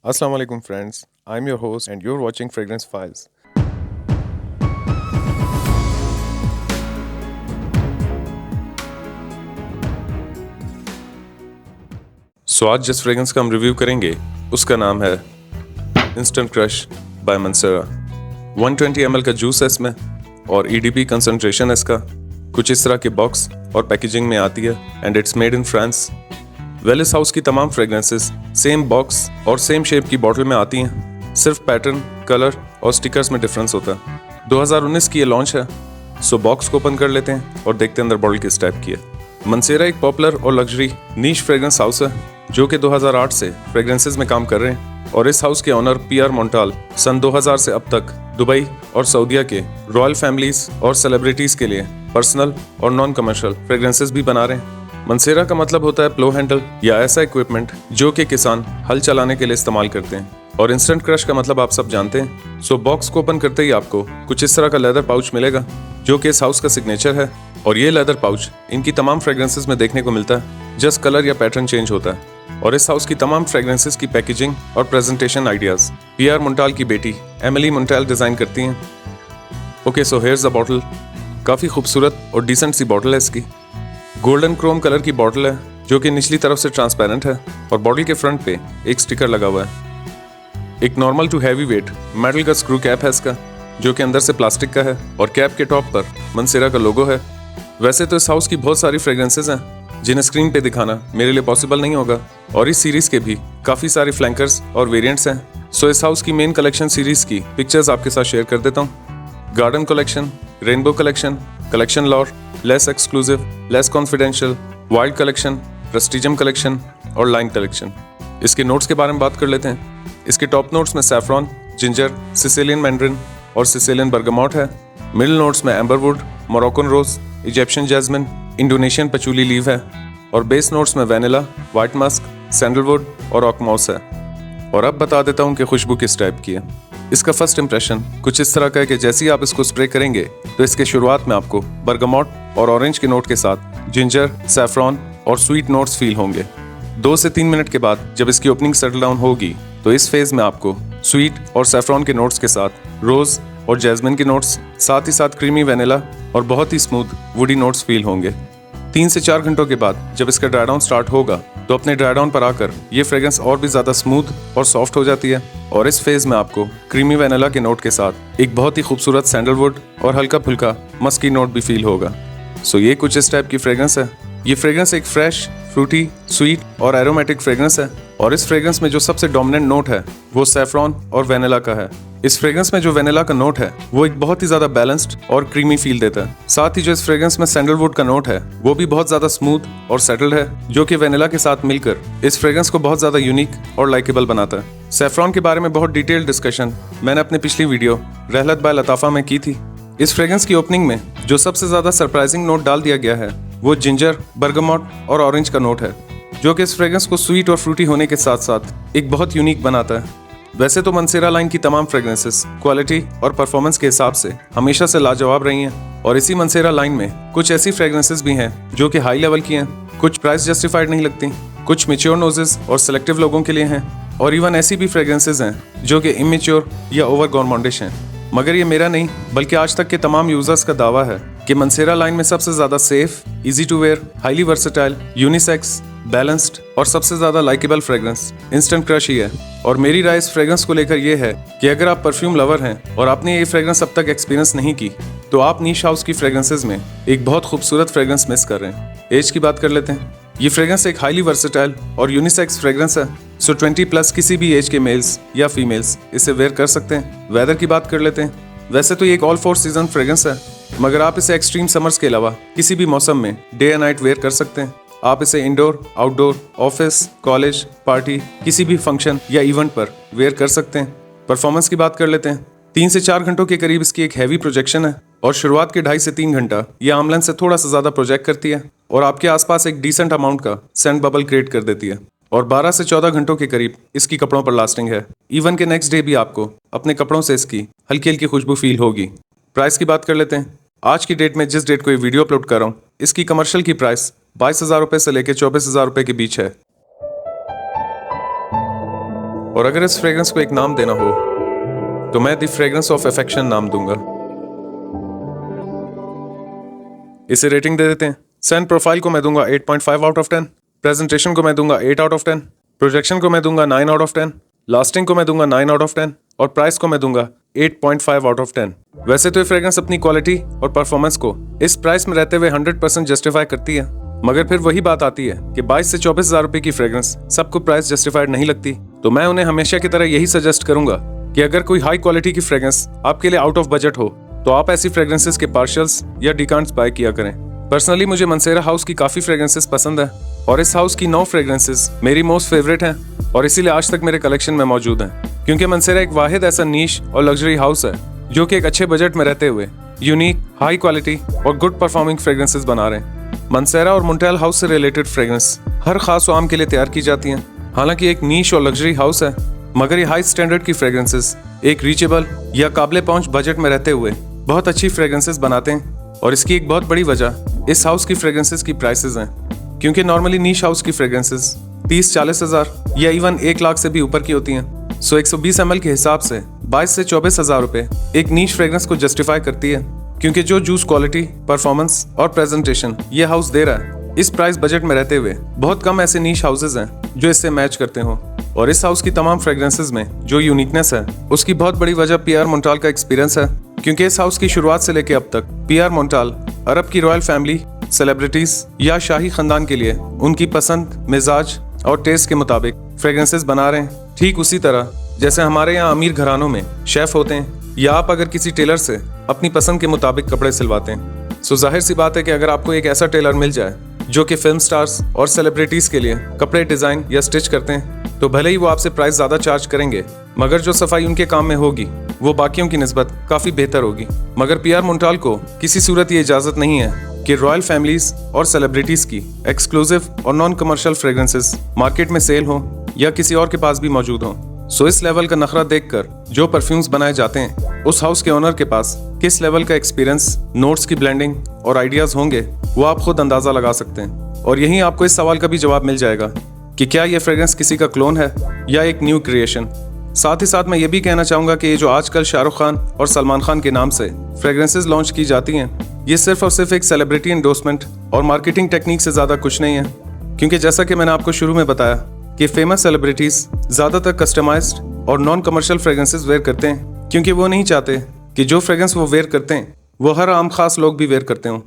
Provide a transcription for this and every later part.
Assalamu alaikum friends. I'm your host and you're watching Fragrance Files. सो आज जिस fragrance का हम रिव्यू करेंगे उसका नाम है इंस्टेंट क्रश बाय मंसेरा। 120 ml का जूस है इसमें और EDP कंसंट्रेशन है इसका। कुछ इस तरह के बॉक्स और पैकेजिंग में आती है and it's made in France. वेलिस हाउस की तमाम फ्रेग्रेंसेस सेम बॉक्स और सेम शेप की बॉटल में आती हैं, सिर्फ पैटर्न, कलर और स्टिकर्स में डिफरेंस होता है। 2019 की ये लॉन्च है। सो बॉक्स को ओपन कर लेते हैं और देखते हैं अंदर बॉटल किस टाइप की है। मंसेरा एक पॉपुलर और लग्जरी नीश फ्रेग्रेंस हाउस है जो कि 2008 से फ्रेग्रेंसेस में काम कर रहे हैं और इस हाउस के ऑनर PR मोंटाल सन 2000 से अब तक दुबई और सऊदीया के रॉयल फैमिलीज और सेलिब्रिटीज के लिए पर्सनल और नॉन कमर्शियल फ्रेग्रेंसेस भी बना रहे हैं। मंसेरा का मतलब होता है प्लो हैंडल या ऐसा इक्विपमेंट जो कि किसान हल चलाने के लिए इस्तेमाल करते हैं। और इंस्टेंट क्रश का मतलब आप सब जानते हैं। सो बॉक्स को ओपन करते ही आपको कुछ इस तरह का लेदर पाउच मिलेगा जो कि इस हाउस का सिग्नेचर है। और ये लेदर पाउच इनकी तमाम फ्रेग्रेंसेस में देखने को मिलता है, जस्ट कलर या पैटर्न चेंज होता है। और इस हाउस की तमाम फ्रेग्रेंसेस की पैकेजिंग और प्रेजेंटेशन आइडियाज PR मोंटाल की बेटी एमिली मोंटाल डिजाइन करती हैं। Okay, so hairs the bottle. काफी खूबसूरत और डिसेंट सी बॉटल है इसकी। गोल्डन क्रोम कलर की बॉटल है जो कि निचली तरफ से ट्रांसपेरेंट है और बॉटल के फ्रंट पे एक स्टिकर लगा हुआ है। एक normal to heavy weight metal का स्क्रू कैप है इसका जो कि अंदर से प्लास्टिक का है और कैप के टॉप पर मंसेरा का लोगो है। वैसे तो इस हाउस की बहुत सारी फ्रेग्रेंसेस हैं जिन्हें स्क्रीन पे दिखाना मेरे लिए पॉसिबल नहीं होगा और इस सीरीज के भी काफी सारे फ्लैंकर्स और वेरिएंट्स हैं। सो इस हाउस की मेन कलेक्शन सीरीज की पिक्चर्स आपके साथ शेयर कर देता हूँ। Garden collection, rainbow collection, collection लॉर, लेस एक्सक्लूसिव, लेस कॉन्फिडेंशियल, वाइल्ड कलेक्शन, प्रेस्टिजम कलेक्शन और लाइन कलेक्शन। इसके नोट्स के बारे में बात कर लेते हैं। इसके टॉप नोट्स में सैफरॉन, जिंजर, सिसिलियन मैंड्रिन और सिसिलियन बर्गामोट है। मिडिल नोट्स में amberwood, Moroccan rose, Egyptian jasmine, Indonesian patchouli leave है। और बेस नोट्स में वैनिला, व्हाइट मस्क, सैंडलवुड और ऑकमॉस है। और अब बता देता हूँ कि खुशबू किस टाइप की है। इसका फर्स्ट इंप्रेशन कुछ इस तरह का है कि जैसे ही आप इसको स्प्रे करेंगे तो इसके शुरुआत में आपको बर्गामोट और ऑरेंज के नोट के साथ जिंजर, सैफरॉन और स्वीट नोट्स फील होंगे। 2 से 3 मिनट के बाद जब इसकी ओपनिंग सेटल डाउन होगी तो इस फेज में आपको स्वीट और सैफरॉन के नोट्स के साथ रोज और जैस्मिन के नोट्स, साथ ही साथ क्रीमी वैनिला और बहुत ही स्मूथ वुडी नोट्स फील होंगे। 3 से 4 घंटों के बाद जब इसका ड्राई डाउन स्टार्ट होगा तो अपने ड्राई डाउन पर आकर ये फ्रेग्रेंस और भी ज्यादा स्मूथ और सॉफ्ट हो जाती है। और इस फेज में आपको क्रीमी वैनिला के नोट के साथ एक बहुत ही खूबसूरत सैंडलवुड और हल्का फुल्का मस्की नोट भी फील होगा। सो ये कुछ इस टाइप की फ्रेग्रेंस है। ये फ्रेग्रेंस एक फ्रेश, फ्रूटी, स्वीट और एरोमेटिक फ्रेग्रेंस है। और इस फ्रेग्रेंस में जो सबसे डोमिनेंट नोट है वो सैफरॉन और वैनिला का है। इस फ्रेग्रेंस में जो वैनिला का नोट है वो एक बहुत ही ज्यादा बैलेंस्ड और क्रीमी फील देता है। साथ ही जो इस फ्रेग्रेंस में सैंडलवुड का नोट है वो भी बहुत ज्यादा स्मूथ और सेटल्ड है जो कि वैनिला के साथ मिलकर इस फ्रेग्रेंस को बहुत ज्यादा यूनिक और लाइकेबल बनाता है। सैफरॉन के बारे में बहुत डिटेल्ड डिस्कशन मैंने अपनी पिछली वीडियो रहलत बाय लताफा में की थी। इस फ्रेग्रेंस की ओपनिंग में जो सबसे ज्यादा सरप्राइजिंग नोट डाल दिया गया है वो जिंजर, बर्गामोट और ऑरेंज का नोट है जो कि इस फ्रेग्रेंस को स्वीट और फ्रूटी होने के साथ साथ एक बहुत यूनिक बनाता है। वैसे तो मंसेरा लाइन की तमाम फ्रेग्रेंसेस क्वालिटी और परफॉर्मेंस के हिसाब से हमेशा से लाजवाब रही हैं और इसी मंसेरा लाइन में कुछ ऐसी फ्रेग्रेंसेस भी हैं जो कि हाई लेवल की हैं, कुछ प्राइस जस्टिफाइड नहीं लगती, कुछ मेच्योर नोजेस और सिलेक्टिव लोगों के लिए हैं और इवन ऐसी भी फ्रेग्रेंसेस हैं जो कि इमेच्योर या ओवर गॉर्मोंडिश हैं। मगर ये मेरा नहीं बल्कि आज तक के तमाम यूजर्स का दावा है कि मंसेरा लाइन में सबसे ज्यादा safe, easy to wear, highly versatile, unisex, balanced और सबसे ज्यादा लाइकेबल फ्रेग्रेंस इंस्टेंट क्रश ही है। और मेरी राय इस फ्रेग्रेंस को लेकर ये है कि अगर आप परफ्यूम लवर हैं और आपने ये फ्रेग्रेंस अब तक एक्सपीरियंस नहीं की तो आप नीश हाउस की फ्रेग्रेंसेज में एक बहुत खूबसूरत फ्रेग्रेंस मिस कर रहे हैं। एज की बात कर लेते हैं। ये फ्रेग्रेंस एक हाईली वर्सेटाइल और यूनिसेक्स फ्रेग्रेंस है। सो 20+ किसी भी एज के मेल्स या फीमेल्स इसे वेयर कर सकते हैं। वेदर की बात कर लेते हैं। वैसे तो ये एक ऑल 4 सीजन फ्रेग्रेंस है मगर आप इसे एक्सट्रीम समर्स के अलावा किसी भी मौसम में डे एंड नाइट वेयर कर सकते हैं। आप इसे indoor, outdoor, office, college, party, किसी भी फंक्शन या इवेंट पर वेयर कर सकते हैं। परफॉर्मेंस की बात कर लेते हैं। 3 से 4 घंटों के करीब इसकी एक हैवी प्रोजेक्शन है और शुरुआत के 2.5 से 3 घंटा ये आमलन से थोड़ा सा ज्यादा प्रोजेक्ट करती है और आपके आसपास एक डिसेंट अमाउंट का सेंट बबल क्रिएट कर देती है। और 12 से 14 घंटों के करीब इसकी कपड़ों पर लास्टिंग है। इवन के नेक्स्ट डे भी आपको अपने कपड़ों से इसकी हल्की हल्की खुशबू फील होगी। प्राइस की बात कर लेते हैं। आज की डेट में जिस डेट को ये वीडियो अपलोड कर रहा हूँ इसकी कमर्शियल की प्राइस 22,000 रुपए से लेकर 24,000 रुपए के बीच है। और अगर इस फ्रेग्रेंस को एक नाम देना हो तो मैं द फ्रेग्रेंस ऑफ अफेक्शन नाम दूंगा। इसे रेटिंग दे देते हैं। सेंट प्रोफाइल को मैं दूंगा 8.5 आउट ऑफ 10, प्रेजेंटेशन को मैं दूंगा 8 आउट ऑफ 10, प्रोजेक्शन को मैं दूंगा 9 आउट ऑफ 10, लास्टिंग को मैं दूंगा 9 आउट ऑफ 10 और प्राइस को मैं दूंगा 8.5 आउट ऑफ 10। वैसे तो ये फ्रेग्रेंस अपनी क्वालिटी और परफॉर्मेंस को इस प्राइस में रहते हुए 100% जस्टिफाई करती है, मगर फिर वही बात आती है कि 22 से 24 हजार रुपए की फ्रेग्रेंस सबको प्राइस जस्टिफाइड नहीं लगती। तो मैं उन्हें हमेशा की तरह यही सजेस्ट करूंगा कि अगर कोई हाई क्वालिटी की फ्रेग्रेंस आपके लिए आउट ऑफ बजट हो तो आप ऐसी फ्रेग्रेंसेस के पार्शल्स या डिकांट्स बाय किया करें। पर्सनली मुझे मंसेरा हाउस की काफी फ्रेग्रेंसेस पसंद है और इस हाउस की 9 फ्रेग्रेंसेस मेरी मोस्ट फेवरेट हैं और इसीलिए आज तक मेरे कलेक्शन में मौजूद हैं, क्योंकि मंसेरा एक वाहिद ऐसा नीश और लग्जरी हाउस है जो कि एक अच्छे बजट में रहते हुए यूनिक, हाई क्वालिटी और गुड परफॉर्मिंग फ्रेग्रेंसेस बना रहे हैं। मंसेरा और मोंटेल हाउस से रिलेटेड फ्रेग्रेंस हर खास आम के लिए तैयार की जाती हैं। हालांकि एक नीश और लग्जरी हाउस है, मगर ये हाई स्टैंडर्ड की फ्रेग्रेंसेस एक रीचेबल या काबिले पहुंच बजट में रहते हुए बहुत अच्छी फ्रेग्रेंसेस बनाते हैं। और इसकी एक बहुत बड़ी वजह इस हाउस की फ्रेग्रेंसेस की प्राइसेस हैं, क्योंकि नॉर्मली नीश हाउस की फ्रेग्रेंसेस 30-40 हजार या इवन 1 लाख से भी ऊपर की होती हैं। सो 120 ml के हिसाब से 22 से 24 हजार रुपए एक नीश फ्रेग्रेंस को जस्टिफाई करती है, क्योंकि जो जूस क्वालिटी, परफॉर्मेंस और प्रेजेंटेशन ये हाउस दे रहा है, इस प्राइस बजट में रहते हुए बहुत कम ऐसे नीश हाउसेज हैं जो इससे मैच करते हो। और इस हाउस की तमाम फ्रेग्रेंसेस में जो यूनिकनेस है उसकी बहुत बड़ी वजह पीआर मोंटाल का एक्सपीरियंस है, क्योंकि इस हाउस की शुरुआत से लेकर अब तक पीआर मोंटाल अरब की रॉयल फैमिली, सेलिब्रिटीज या शाही खानदान के लिए उनकी पसंद, मिजाज और टेस्ट के मुताबिक फ्रेग्रेंसेस बना रहे हैं। ठीक उसी तरह जैसे हमारे यहाँ अमीर घरानों में शेफ होते हैं या आप अगर किसी टेलर से अपनी पसंद के मुताबिक कपड़े सिलवाते हैं। सो जाहिर सी बात है कि अगर आपको एक ऐसा टेलर मिल जाए जो कि फिल्म स्टार्स और सेलिब्रिटीज के लिए कपड़े डिजाइन या स्टिच करते हैं, तो भले ही वो आपसे प्राइस ज्यादा चार्ज करेंगे, मगर जो सफाई उनके काम में होगी वो बाकियों की निस्बत काफी बेहतर होगी। मगर पीआर मोंटाल को किसी सूरत ये इजाजत नहीं है कि रॉयल फैमिलीज और सेलिब्रिटीज की एक्सक्लूसिव और नॉन कमर्शियल फ्रेग्रेंसेस मार्केट में सेल हो या किसी और के पास भी मौजूद हो। सो इस लेवल का नखरा देखकर जो परफ्यूम्स बनाए जाते हैं उस हाउस के ओनर के पास किस लेवल का एक्सपीरियंस, नोट्स की ब्लेंडिंग और आइडियाज होंगे वो आप खुद अंदाजा लगा सकते हैं। और यहीं आपको इस सवाल का भी जवाब मिल जाएगा कि क्या ये फ्रेग्रेंस किसी का क्लोन है या एक न्यू क्रिएशन। साथ ही साथ मैं ये भी कहना चाहूंगा कि ये जो आजकल शाहरुख खान और सलमान खान के नाम से फ्रेग्रेंसेस लॉन्च की जाती हैं, ये सिर्फ और सिर्फ एक सेलिब्रिटी एंडोर्समेंट और मार्केटिंग टेक्निक से ज्यादा कुछ नहीं है, क्योंकि जैसा कि मैंने आपको शुरू में बताया कि फेमस सेलिब्रिटीज ज्यादातर कस्टमाइज्ड और नॉन कमर्शियल फ्रेग्रेंसेस वेयर करते हैं, क्योंकि वो नहीं चाहते कि जो फ्रेग्रेंस वो वेयर करते हैं वो हर आम खास लोग भी वेयर करते हों।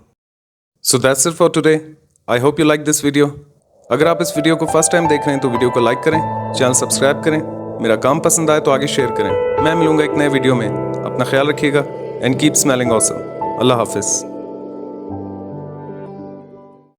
So that's it for today. I hope you like this video. अगर आप इस वीडियो को फर्स्ट टाइम देख रहे हैं तो वीडियो को लाइक करें, चैनल सब्सक्राइब करें, मेरा काम पसंद आए तो आगे शेयर करें। मैं मिलूंगा एक नए वीडियो में। अपना ख्याल रखिएगा एंड कीप स्मेलिंग ऑसम। अल्लाह हाफिज़।